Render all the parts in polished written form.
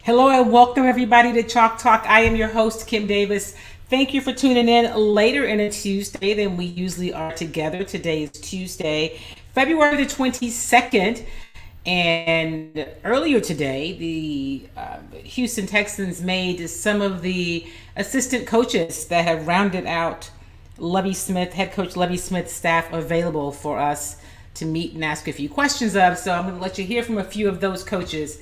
Hello and welcome everybody to Chalk Talk. I am your host, Kim Davis. Thank you for tuning in later in a Tuesday than we usually are together. Today is Tuesday, February the 22nd. And earlier today, the Houston Texans made some of the assistant coaches that have rounded out head coach Lovie Smith's staff available for us to meet and ask a few questions of. So I'm going to let you hear from a few of those coaches.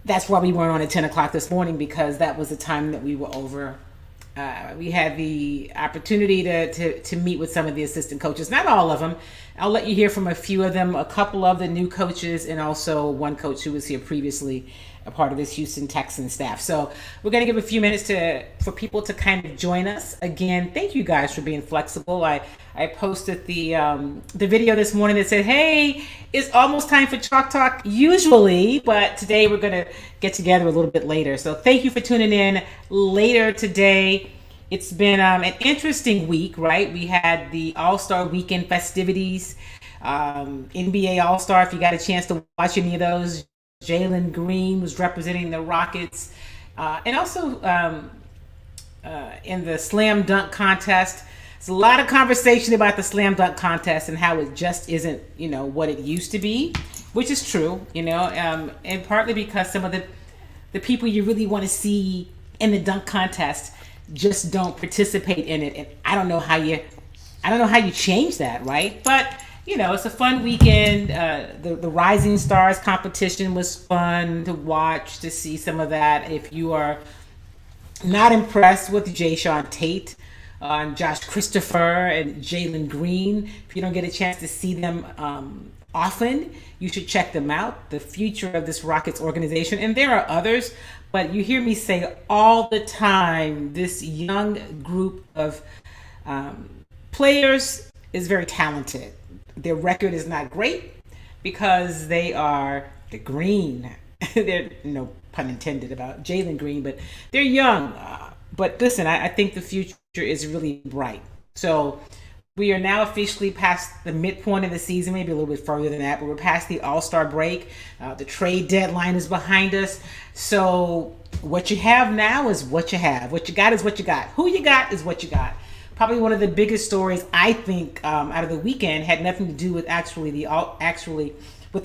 That's why we weren't on at 10 o'clock this morning, because that was the time that we were over. We had the opportunity to meet with some of the assistant coaches, not all of them. I'll let you hear from a few of them, a couple of the new coaches, and also one coach who was here previously, a part of this Houston Texans staff. So we're going to give a few minutes for people to kind of join us. Again, thank you guys for being flexible. I posted the video this morning that said, hey, it's almost time for Chalk Talk usually, but today we're going to get together a little bit later. So thank you for tuning in later today. It's been an interesting week, right? We had the All-Star Weekend festivities, NBA All-Star, if you got a chance to watch any of those. Jalen Green was representing the Rockets. And also in the slam dunk contest, there's a lot of conversation about the slam dunk contest and how it just isn't, what it used to be, which is true, and partly because some of the people you really want to see in the dunk contest just don't participate in it. And I don't know how you change that, right? But it's a fun weekend. The Rising Stars competition was fun to watch, to see some of that. If you are not impressed with Deshaun Tate, Josh Christopher, and Jalen Green, if you don't get a chance to see them often, you should check them out. The future of this Rockets organization, and there are others, but you hear me say all the time, this young group of players is very talented. Their record is not great because they are the green. They're, no pun intended about Jalen Green, but they're young. But listen, I think the future is really bright. So we are now officially past the midpoint of the season, maybe a little bit further than that, but we're past the All-Star break. The trade deadline is behind us. So what you have now is what you have. What you got is what you got. Who you got is what you got. Probably one of the biggest stories, I think, out of the weekend had nothing to do with the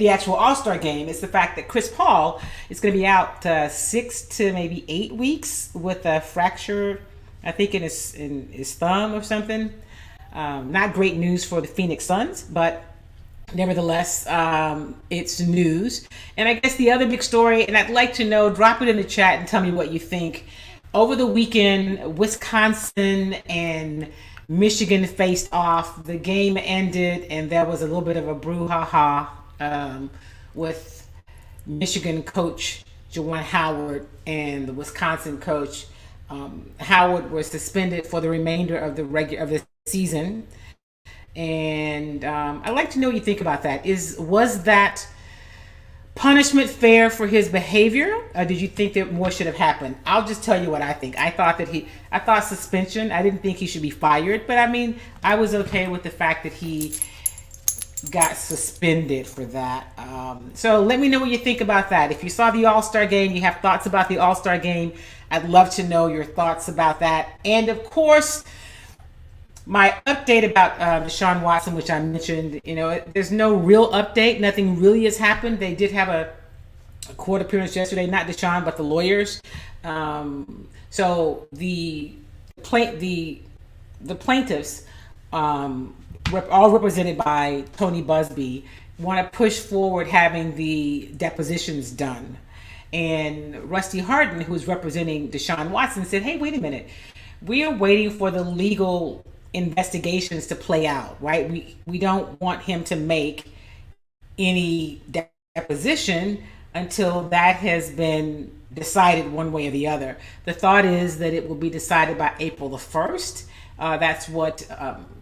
actual All-Star game. It's the fact that Chris Paul is going to be out 6 to maybe 8 weeks with a fracture, I think, in his thumb or something. Not great news for the Phoenix Suns, but nevertheless, it's news. And I guess the other big story, and I'd like to know, drop it in the chat and tell me what you think. Over the weekend, Wisconsin and Michigan faced off. The game ended, and there was a little bit of a brouhaha with Michigan coach Juwan Howard and the Wisconsin coach. Howard was suspended for the remainder of the season, and I'd like to know what you think about that. Was that punishment fair for his behavior? Or did you think that more should have happened? I'll just tell you what I think. I thought suspension. I didn't think he should be fired, but I was okay with the fact that he got suspended for that. So let me know what you think about that. If you saw the All-Star game, you have thoughts about the All-Star game, I'd love to know your thoughts about that. And of course, my update about Deshaun Watson, which I mentioned, there's no real update. Nothing really has happened. They did have a court appearance yesterday, not Deshaun, but the lawyers. So the plaintiffs, all represented by Tony Busby, want to push forward having the depositions done. And Rusty Hardin, who's representing Deshaun Watson, said, hey, wait a minute. We are waiting for the legal investigations to play out, right? We don't want him to make any deposition until that has been decided one way or the other. The thought is that it will be decided by April the 1st. That's what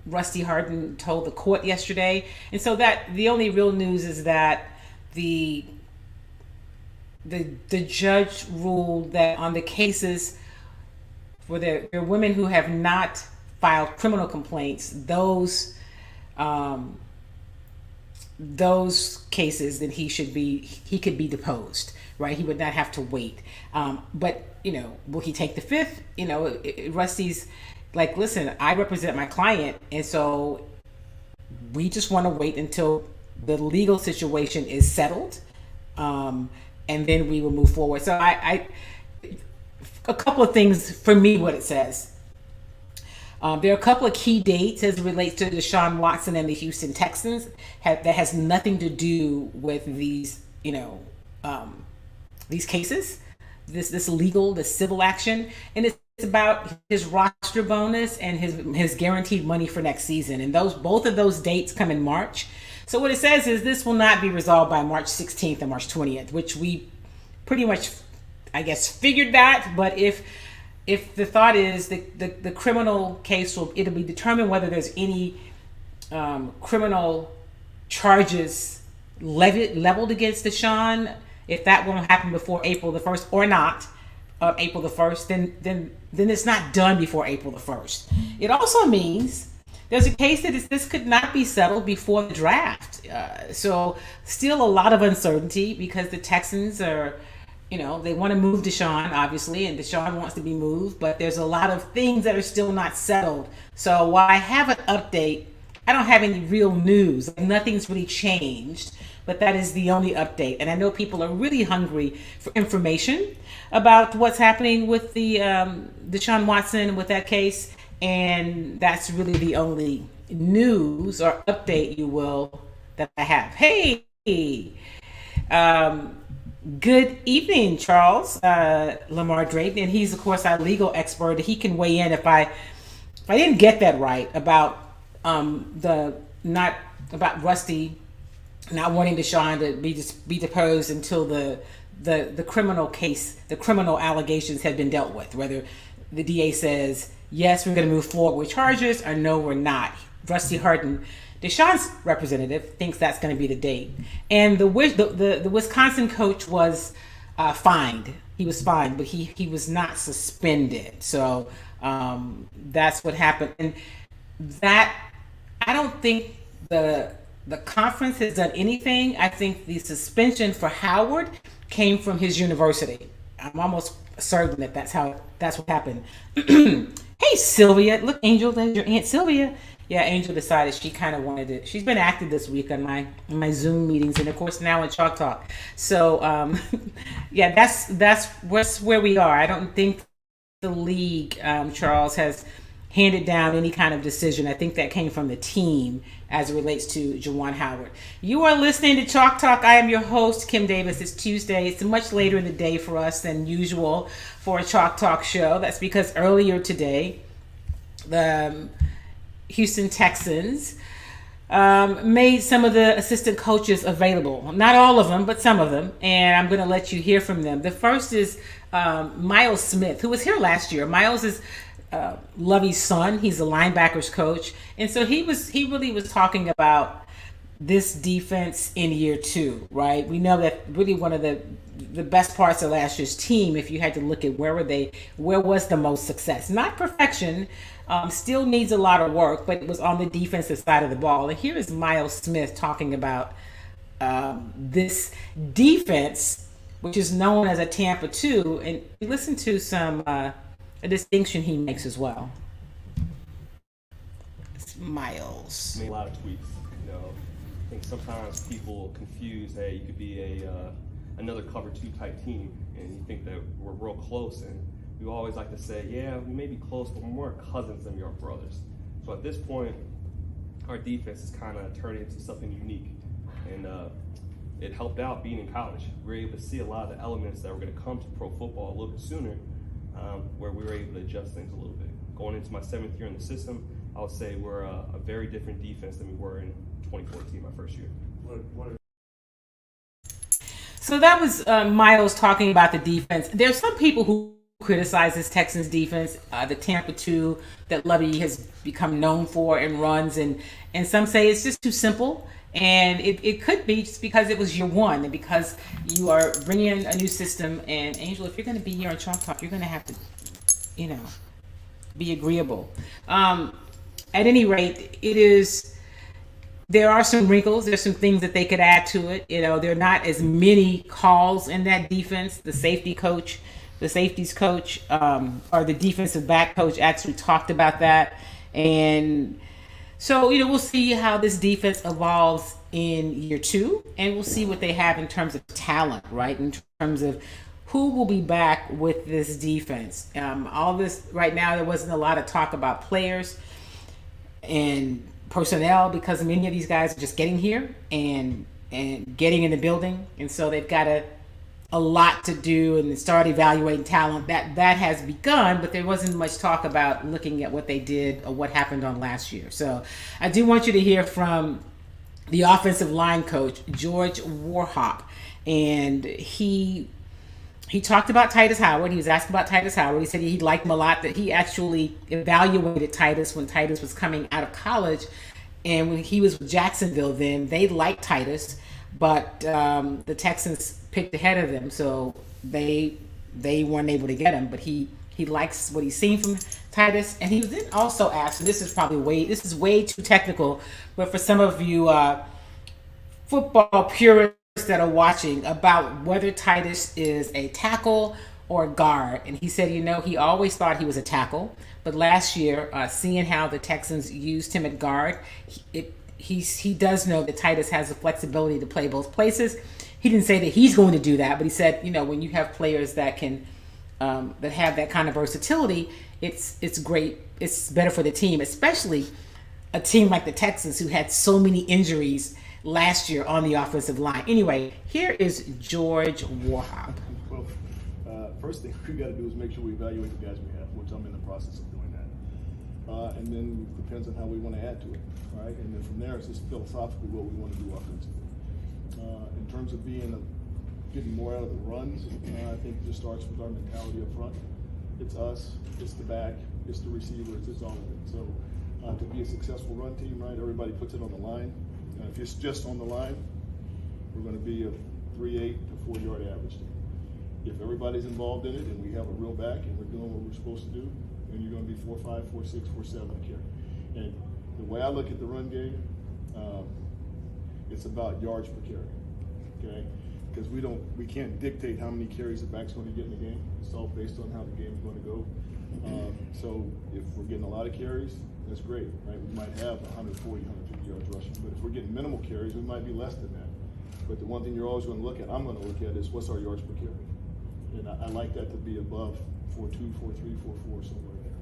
Rusty Hardin told the court yesterday. And so that the only real news is that the judge ruled that on the cases where there are women who have not filed criminal complaints, those cases, that he could be deposed. right? He would not have to wait. But will he take the fifth? Rusty's like, listen, I represent my client, and so we just want to wait until the legal situation is settled, and then we will move forward. So I a couple of things for me, what it says. There are a couple of key dates as it relates to Deshaun Watson and the Houston Texans that has nothing to do with these cases, this legal, the civil action, and it's about his roster bonus and his guaranteed money for next season. And both of those dates come in March. So what it says is this will not be resolved by March 16th and March 20th, which we pretty much, I guess, figured that. But if the thought is the criminal case it'll be determined whether there's any criminal charges leveled against Deshaun. If that won't happen before April the 1st or not, April the 1st, then it's not done before April the 1st. It also means there's a case that this could not be settled before the draft. So still a lot of uncertainty because the Texans are, they want to move Deshaun, obviously, and Deshaun wants to be moved, but there's a lot of things that are still not settled. So while I have an update, I don't have any real news. Nothing's really changed, but that is the only update. And I know people are really hungry for information about what's happening with the Deshaun Watson with that case. And that's really the only news or update, you will, that I have. Hey, good evening, Charles Lamar Drayton. And he's, of course, our legal expert. He can weigh in if I didn't get that right about about Rusty not wanting Deshaun to be deposed until the criminal case, the criminal allegations have been dealt with. Whether the DA says, yes, we're going to move forward with charges, or no, we're not. Rusty Hardin, Deshaun's representative, thinks that's going to be the date. And the Wisconsin coach was fined. He was fined, but he was not suspended. So that's what happened. And that, I don't think the conference has done anything. I think the suspension for Howard came from his university. I'm almost certain that's what happened. Hey, Sylvia. Look, Angel, there's your Aunt Sylvia. Yeah, Angel decided she kind of wanted it. She's been active this week on my Zoom meetings, and of course now in Chalk Talk. So yeah, that's where we are. I don't think the league, Charles, has handed down any kind of decision. I think that came from the team as it relates to Juwan Howard. You are listening to Chalk Talk. I am your host, Kim Davis. It's Tuesday. It's much later in the day for us than usual for a Chalk Talk show. That's because earlier today, the Houston Texans made some of the assistant coaches available. Not all of them, but some of them. And I'm going to let you hear from them. The first is Miles Smith, who was here last year. Miles is Lovey's son. He's a linebackers coach. And so he really was talking about this defense in year two, right? We know that really one of the best parts of last year's team, if you had to look at where was the most success, not perfection, still needs a lot of work, but it was on the defensive side of the ball. And here is Miles Smith talking about this defense, which is known as a Tampa 2. And listen to some a distinction he makes as well. It's Miles. Made a lot of tweaks. I think sometimes people confuse, hey, you could be another cover 2 type team, and you think that we're real close. And we always like to say, yeah, we may be close, but we're more cousins than we are brothers. So at this point, our defense is kind of turning into something unique, and it helped out being in college. We were able to see a lot of the elements that were going to come to pro football a little bit sooner, where we were able to adjust things a little bit. Going into my 7th year in the system, I would say we're a very different defense than we were in 2014, my first year. So that was Miles talking about the defense. There's some people who criticize this Texans defense, the Tampa 2 that Lovey has become known for and runs, and some say it's just too simple. And it could be just because it was year one and because you are bringing in a new system. And Angel, if you're going to be here on Chalk Talk, you're going to have to, be agreeable. At any rate, it is there are some wrinkles. There's some things that they could add to it. There are not as many calls in that defense. The safeties coach, or the defensive back coach actually talked about that. And so, we'll see how this defense evolves in year 2, and we'll see what they have in terms of talent, right? In terms of who will be back with this defense. All this right now, there wasn't a lot of talk about players and personnel because many of these guys are just getting here and getting in the building, and so they've got a lot to do and start evaluating talent. That has begun, but there wasn't much talk about looking at what they did or what happened on last year. So I do want you to hear from the offensive line coach, George Warhop, and he talked about Titus Howard. He was asked about Titus Howard. He said he liked him a lot, that he actually evaluated Titus when Titus was coming out of college. And when he was with Jacksonville then, they liked Titus, but the Texans picked ahead of them, so they weren't able to get him. But he likes what he's seen from Titus. And he was then also asked, and this is way too technical, but for some of you football purists that are watching, about whether Titus is a tackle or a guard. And he said, he always thought he was a tackle, but last year, seeing how the Texans used him at guard, he does know that Titus has the flexibility to play both places. He didn't say that he's going to do that, but he said, when you have players that can that have that kind of versatility, it's great. It's better for the team, especially a team like the Texans, who had so many injuries last year on the offensive line. Anyway, here is George Warhop. Well, first thing we got to do is make sure we evaluate the guys we have, which I'm in the process of doing that. And then it depends on how we want to add to it, right? And then from there, it's just philosophically what we want to do offensively. In terms of getting more out of the runs, I think it just starts with our mentality up front. It's us, it's the back, it's the receivers, it's all of it. So to be a successful run team, right, everybody puts it on the line. If it's just on the line, we're going to be a 3.8 to 4-yard average team. If everybody's involved in it and we have a real back and we're doing what we're supposed to do, then you're going to be 4.5, 4.6, 4.7 a carry. And the way I look at the run game, it's about yards per carry, okay? Because we can't dictate how many carries the back's going to get in the game. It's all based on how the game's going to go. So if we're getting a lot of carries, that's great, right? We might have 140, 150 yards rushing, but if we're getting minimal carries, we might be less than that. But the one thing you're always going to look at, I'm going to look at, is what's our yards per carry. And I like that to be above 4.2, 4.3, 4.4, somewhere there.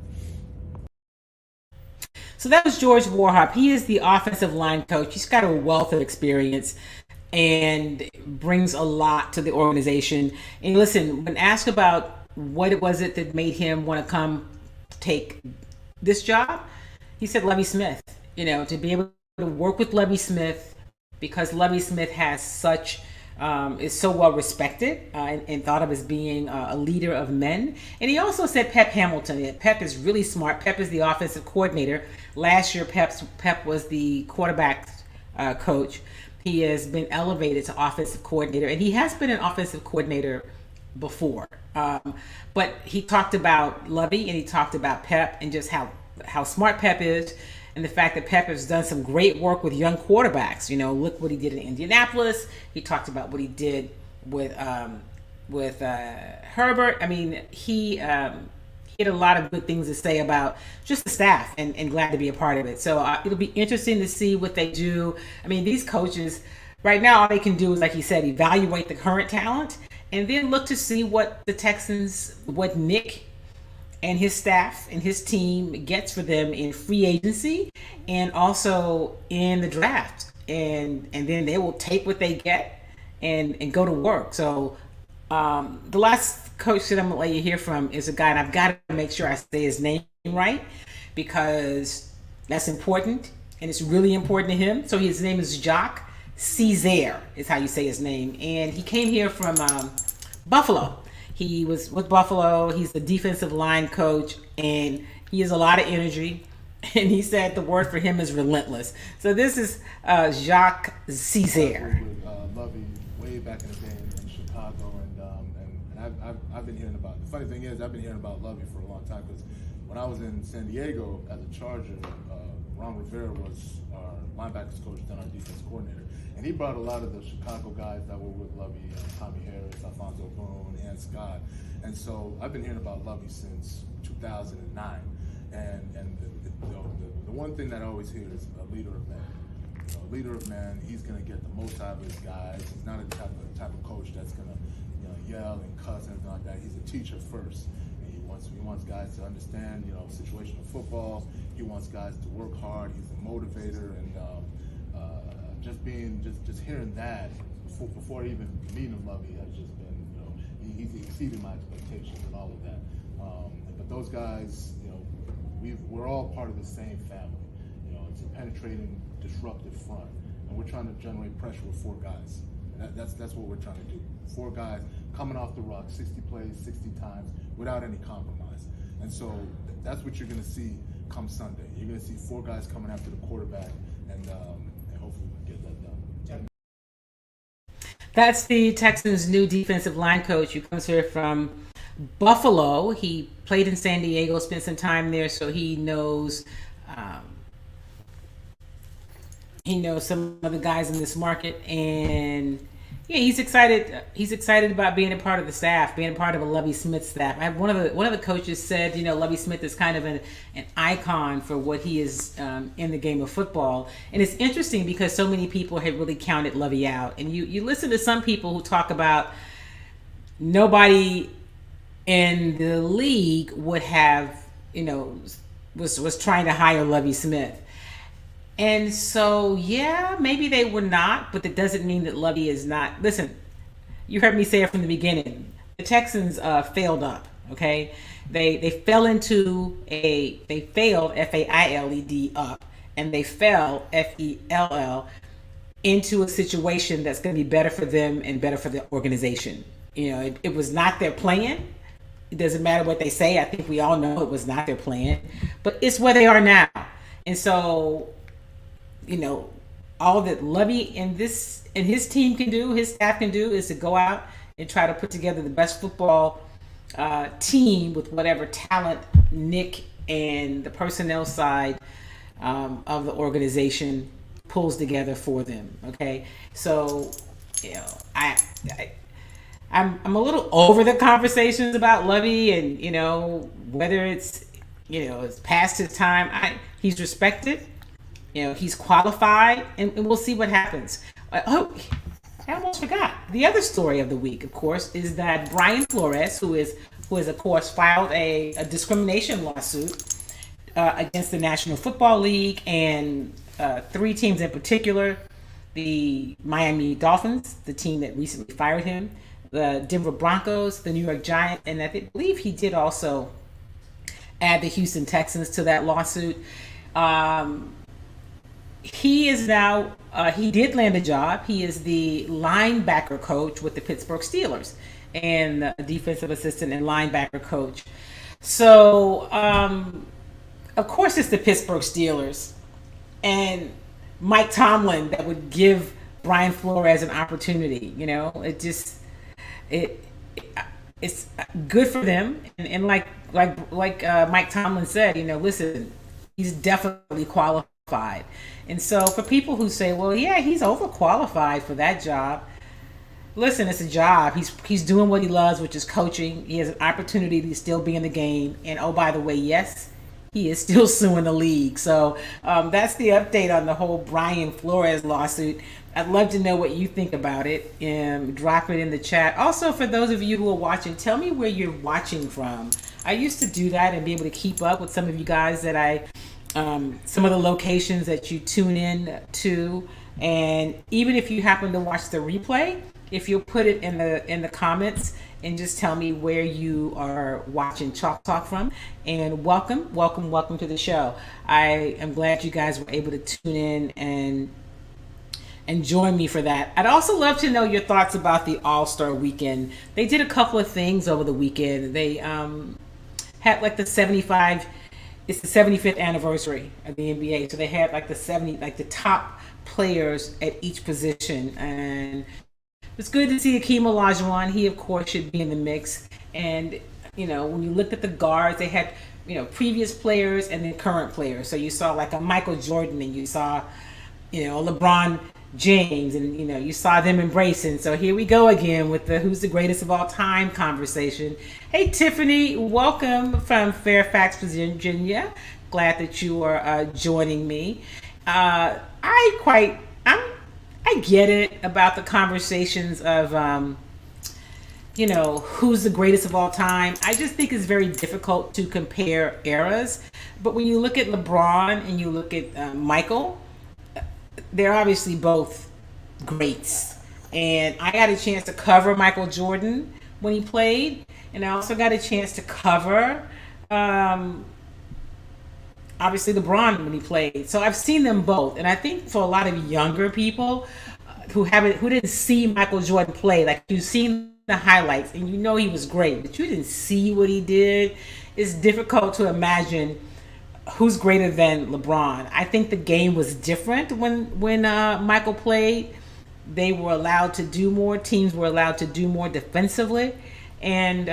So that was George Warhop. He is the offensive line coach. He's got a wealth of experience and brings a lot to the organization. And listen, when asked about what it was that made him want to come take this job, he said Lovie Smith. To be able to work with Lovie Smith, because Lovie Smith has is so well respected and thought of as being a leader of men. And he also said Pep Hamilton. Pep is really smart. Pep is the offensive coordinator. Last year, Pep was the quarterback coach. He has been elevated to offensive coordinator, and he has been an offensive coordinator before. But he talked about Lovie, and he talked about Pep, and just how smart Pep is, and the fact that Pep has done some great work with young quarterbacks. Look what he did in Indianapolis. He talked about what he did with Herbert. I mean, he had a lot of good things to say about just the staff, and glad to be a part of it. So it'll be interesting to see what they do. I mean, these coaches, right now, all they can do is, like he said, evaluate the current talent, and then look to see what what Nick and his staff and his team gets for them in free agency and also in the draft. And then they will take what they get and go to work. So the last coach that I'm going to let you hear from is a guy, and I've got to make sure I say his name right, because that's important, and it's really important to him. So his name is Jacques Caesar, is how you say his name. And he came here from Buffalo. He was with Buffalo. He's the defensive line coach, and he has a lot of energy. And he said the word for him is relentless. So this is Jacques Caesar. Lovey way back in the day in Chicago, and I've been hearing about. The funny thing is, I've been hearing about Lovey for a long time, because when I was in San Diego as a Charger, Ron Rivera was our linebackers coach, then our defense coordinator. And he brought a lot of the Chicago guys that were with Lovey, Tommy Harris, Alfonso Boone, and Scott. And so I've been hearing about Lovey since 2009. And the one thing that I always hear is a leader of men. You know, a leader of men, he's going to get the most out of his guys. He's not a type of coach that's going to yell and cuss and anything like that. He's a teacher first. And he wants guys to understand, situational football. He wants guys to work hard. He's a motivator, and just hearing that before even meeting Lovey has just been, he's exceeded my expectations and all of that. But those guys, we're all part of the same family. It's a penetrating, disruptive front, and we're trying to generate pressure with 4 guys. And that's what we're trying to do. 4 guys coming off the ruck, 60 plays, 60 times, without any compromise. And so that's what you're going to see come Sunday. You're going to see 4 guys coming after the quarterback, and hopefully we can get that done. That's the Texans' new defensive line coach, who comes here from Buffalo. He played in San Diego, spent some time there, so he knows some of the guys in this market, and yeah, he's excited. He's excited about being a part of the staff, being a part of a Lovie Smith staff. One of the coaches said, Lovie Smith is kind of an icon for what he is in the game of football, and it's interesting because so many people have really counted Lovie out, and you listen to some people who talk about nobody in the league would have, was trying to hire Lovie Smith. And so, yeah, maybe they were not, but that doesn't mean that Lovey is not. Listen, you heard me say it from the beginning. The Texans failed up, okay? They failed F-A-I-L-E-D up, and they fell F-E-L-L into a situation that's going to be better for them and better for the organization. It was not their plan. It doesn't matter what they say. I think we all know it was not their plan, but it's where they are now. And so, all that Lovey and his team can do, his staff can do, is to go out and try to put together the best football team with whatever talent Nick and the personnel side of the organization pulls together for them. Okay, so I'm a little over the conversations about Lovey, and whether it's past his time. He's respected. He's qualified, and we'll see what happens. Oh, I almost forgot. The other story of the week, of course, is that Brian Flores, who is of course filed a discrimination lawsuit against the National Football League and 3 teams in particular: the Miami Dolphins, the team that recently fired him, the Denver Broncos, the New York Giants, and I believe he did also add the Houston Texans to that lawsuit. He is now, he did land a job. He is the linebacker coach with the Pittsburgh Steelers, and the defensive assistant and linebacker coach. So, of course, it's the Pittsburgh Steelers and Mike Tomlin that would give Brian Flores an opportunity. It's good for them, and like Mike Tomlin said, listen, he's definitely qualified. And so for people who say, well, yeah, he's overqualified for that job, listen, it's a job. He's doing what he loves, which is coaching. He has an opportunity to still be in the game, and oh, by the way, yes, he is still suing the league. So that's the update on the whole Brian Flores lawsuit. I'd love to know what you think about it, and drop it in the chat. Also, for those of you who are watching, tell me where you're watching from. I used to do that and be able to keep up with some of you guys that some of the locations that you tune in to, and even if you happen to watch the replay, if you'll put it in the comments and just tell me where you are watching Chalk Talk from. And welcome to the show. I am glad you guys were able to tune in and join me for that. I'd also love to know your thoughts about the All-Star Weekend. They did a couple of things over the weekend. They had like the 75. It's the 75th anniversary of the NBA, so they had the top players at each position, and it's good to see Akeem Olajuwon. He, of course, should be in the mix, and when you looked at the guards, they had, previous players and then current players. So you saw like a Michael Jordan, and you saw, LeBron James, and you saw them embracing. So here we go again with the who's the greatest of all time conversation. Hey Tiffany, welcome from Fairfax, Virginia. Glad that you are joining me. I get it about the conversations of who's the greatest of all time. I just think it's very difficult to compare eras. But when you look at LeBron and you look at Michael, they're obviously both greats. And I got a chance to cover Michael Jordan when he played. And I also got a chance to cover, obviously, LeBron when he played. So I've seen them both. And I think for a lot of younger people who didn't see Michael Jordan play, like you've seen the highlights and he was great, but you didn't see what he did, it's difficult to imagine who's greater than LeBron. I think the game was different when Michael played. They were allowed to do more. Teams were allowed to do more defensively. And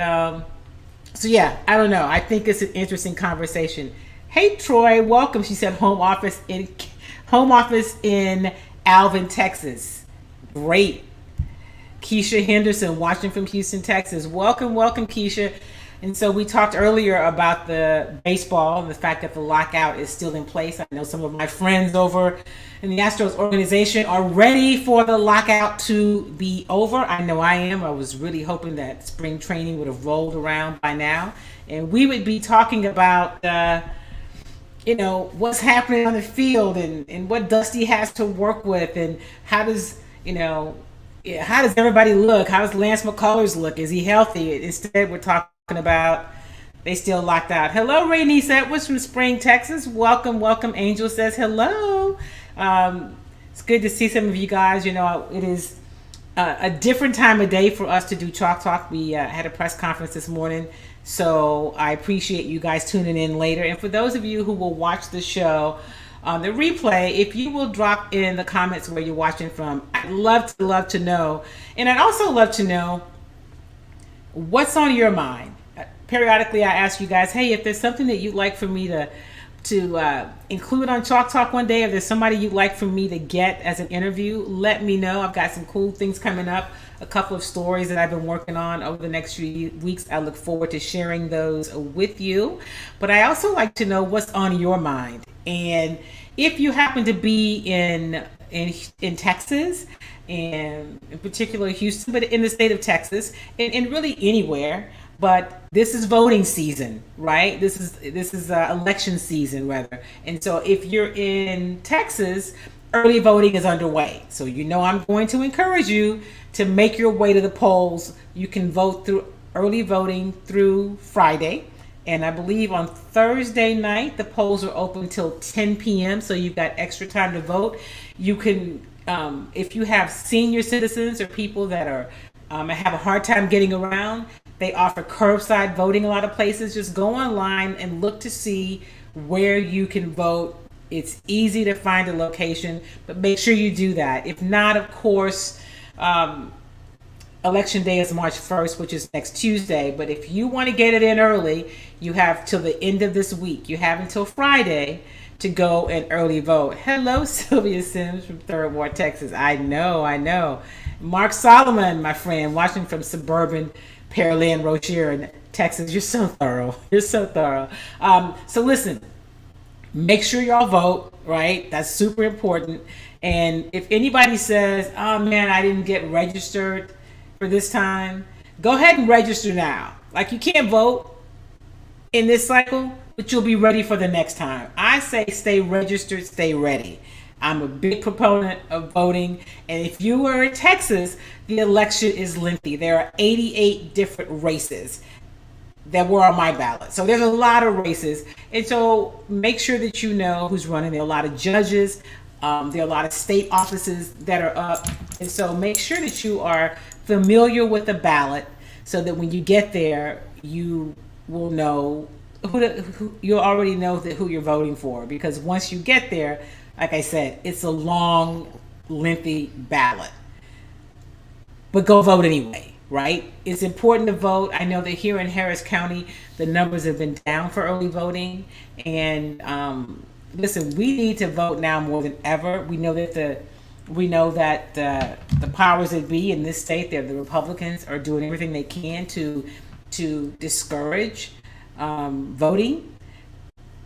so, yeah, I don't know. I think it's an interesting conversation. Hey, Troy, welcome. She said home office in Alvin, Texas. Great. Keisha Henderson watching from Houston, Texas. Welcome, Keisha. And so we talked earlier about the baseball and the fact that the lockout is still in place. I know some of my friends over in the Astros organization are ready for the lockout to be over. I know I am. I was really hoping that spring training would have rolled around by now, and we would be talking about what's happening on the field and what Dusty has to work with, and how does everybody look? How does Lance McCullers look? Is he healthy? Instead, we're talking about they still locked out. Hello, Rainice Edwards from Spring, Texas. Welcome. Angel says hello. It's good to see some of you guys. It is a different time of day for us to do Chalk Talk. We had a press conference this morning, so I appreciate you guys tuning in later. And for those of you who will watch the show on the replay, if you will drop in the comments where you're watching from, I'd love to know. And I'd also love to know what's on your mind. Periodically, I ask you guys, hey, if there's something that you'd like for me to include on Chalk Talk one day, if there's somebody you'd like for me to get as an interview, let me know. I've got some cool things coming up, a couple of stories that I've been working on over the next few weeks. I look forward to sharing those with you. But I also like to know what's on your mind. And if you happen to be in Texas, and in particular Houston, but in the state of Texas, and really anywhere, but this is voting season, right? This is election season, rather. And so if you're in Texas, early voting is underway. So I'm going to encourage you to make your way to the polls. You can vote through early voting through Friday. And I believe on Thursday night, the polls are open till 10 p.m. So you've got extra time to vote. You can, if you have senior citizens or people that are have a hard time getting around, they offer curbside voting a lot of places. Just go online and look to see where you can vote. It's easy to find a location, but make sure you do that. If not, of course, Election Day is March 1st, which is next Tuesday. But if you want to get it in early, you have till the end of this week. You have until Friday to go and early vote. Hello, Sylvia Sims from Third Ward, Texas. I know. Mark Solomon, my friend, watching from suburban Pearland, Rocher in Texas. You're so thorough. So listen, make sure y'all vote, right? That's super important. And if anybody says, oh man, I didn't get registered for this time, go ahead and register now. Like, you can't vote in this cycle, but you'll be ready for the next time. I say stay registered, stay ready. I'm a big proponent of voting. And if you were in Texas, the election is lengthy. There are 88 different races that were on my ballot. So there's a lot of races. And so make sure that you know who's running. There are a lot of judges. There are a lot of state offices that are up. And so make sure that you are familiar with the ballot so that when you get there, you will know you'll already know who you're voting for. Because once you get there, like I said, it's a long, lengthy ballot. But go vote anyway. right? It's important to vote. I know that here in Harris County, the numbers have been down for early voting. And listen, we need to vote now more than ever. We know that the powers that be in this state, the Republicans, are doing everything they can to discourage voting.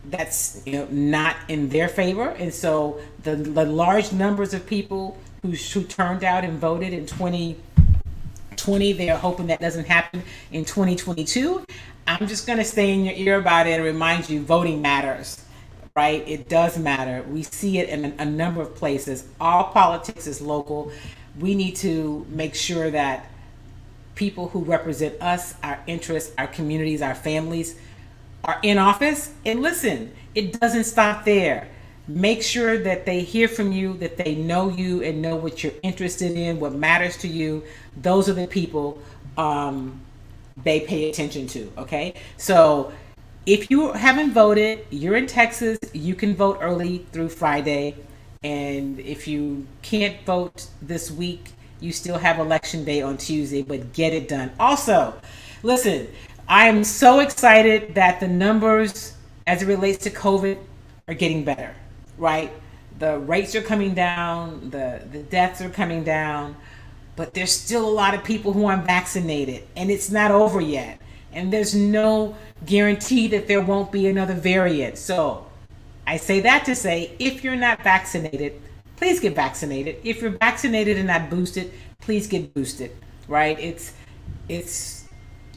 That's not in their favor, and so the large numbers of people who turned out and voted in 2020, they are hoping that doesn't happen in 2022. I'm just going to stay in your ear about it and remind you, voting matters, right? It does matter. We see it in a number of places. All politics is local. We need to make sure that people who represent us, our interests, our communities, our families, are in office. And listen, it doesn't stop there. Make sure that they hear from you, that they know you and know what you're interested in, what matters to you. Those are the people they pay attention to, okay? So if you haven't voted, you're in Texas, you can vote early through Friday. And if you can't vote this week, you still have election day on Tuesday, but get it done. Also, listen, I am so excited that the numbers as it relates to COVID are getting better, right? The rates are coming down, the deaths are coming down, but there's still a lot of people who aren't vaccinated, and it's not over yet. And there's no guarantee that there won't be another variant. So I say that to say, if you're not vaccinated, please get vaccinated. If you're vaccinated and not boosted, please get boosted, right? It's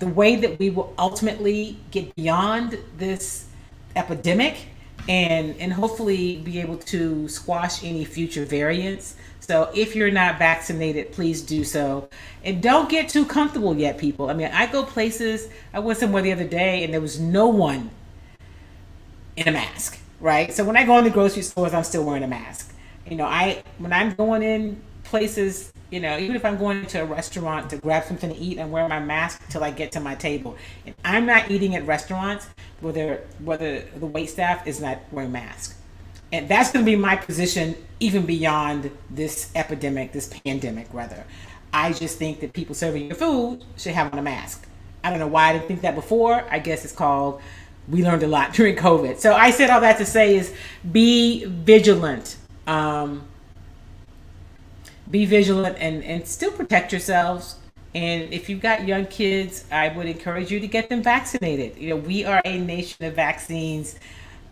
the way that we will ultimately get beyond this epidemic and hopefully be able to squash any future variants. So if you're not vaccinated, please do so. And don't get too comfortable yet, people. I mean, I go places, I went somewhere the other day and there was no one in a mask, right? So when I go in the grocery stores, I'm still wearing a mask. When I'm going in places, even if I'm going into a restaurant to grab something to eat, I'm wearing my mask till I get to my table. And I'm not eating at restaurants where the wait staff is not wearing masks. And that's going to be my position even beyond this epidemic, this pandemic, rather. I just think that people serving your food should have on a mask. I don't know why I didn't think that before. I guess it's called, we learned a lot during COVID. So I said all that to say is be vigilant. Be vigilant and still protect yourselves. And if you've got young kids, I would encourage you to get them vaccinated. We are a nation of vaccines,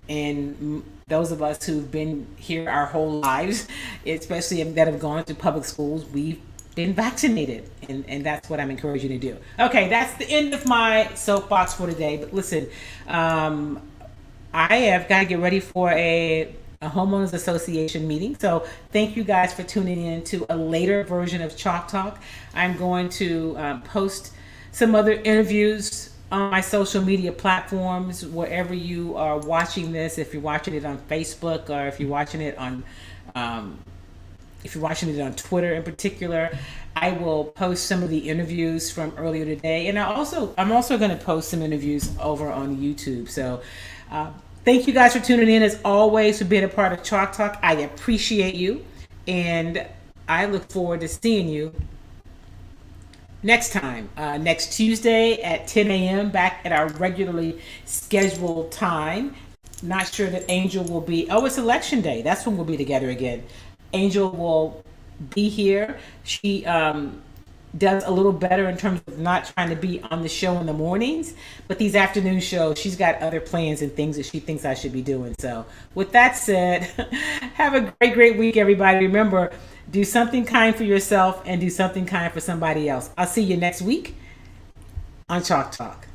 and those of us who've been here our whole lives, especially that have gone to public schools, we've been vaccinated, and that's what I'm encouraging you to do. Okay, that's the end of my soapbox for today. But listen, I have got to get ready for a homeowners association meeting. So thank you guys for tuning in to a later version of Chalk Talk. I'm going to post some other interviews on my social media platforms, wherever you are watching this. If you're watching it on Facebook, or if you're watching it on Twitter in particular, I will post some of the interviews from earlier today. And I'm also going to post some interviews over on YouTube. So thank you guys for tuning in, as always, for being a part of Chalk Talk. I appreciate you, and I look forward to seeing you next time, next Tuesday at 10 a.m. back at our regularly scheduled time. Not sure that Angel will be. Oh, it's election day. That's when we'll be together again. Angel will be here. She does a little better in terms of not trying to be on the show in the mornings, but these afternoon shows, she's got other plans and things that she thinks I should be doing. So with that said, have a great week, everybody. Remember, do something kind for yourself and do something kind for somebody else. I'll see you next week on Chalk Talk.